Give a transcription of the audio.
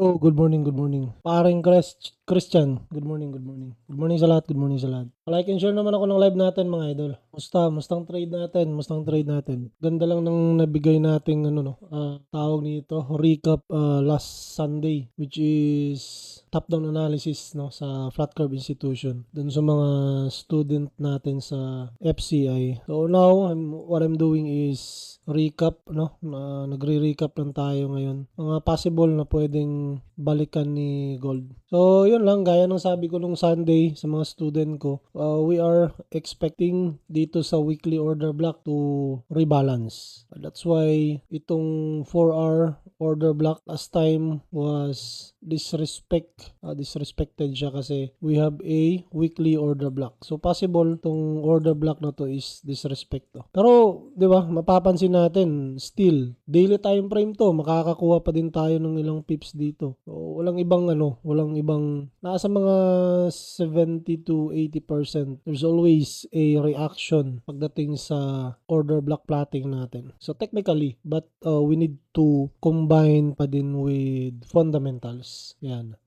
Oh, good morning, good morning. Paring Christian, good morning, good morning. Good morning sa lahat, good morning sa lahat. Like and share naman ako ng live natin mga idol. Mustang trade natin, mustang trade natin. Ganda lang ng nabigay nating tawag nito, recap last Sunday, which is top-down analysis no sa Flat Curve Institution dun sa mga student natin sa FCI. So now, what I'm doing is recap no, nagre-recap lang tayo ngayon. Mga possible na pwedeng balikan ni Gold. So, yun lang. Gaya ng sabi ko nung Sunday sa mga student ko, we are expecting dito sa weekly order block to rebalance. That's why itong 4-hour order block last time was disrespected siya kasi we have a weekly order block. So, possible tong order block na to is disrespect to. Pero, di ba, mapapansin natin, still, daily time frame to, makakakuha pa din tayo ng ilang pips dito. So, walang ibang nasa mga 70 to 80%. There's always a reaction pagdating sa order block plotting natin. So, technically, but we need to combine pa din with fundamentals. Yan.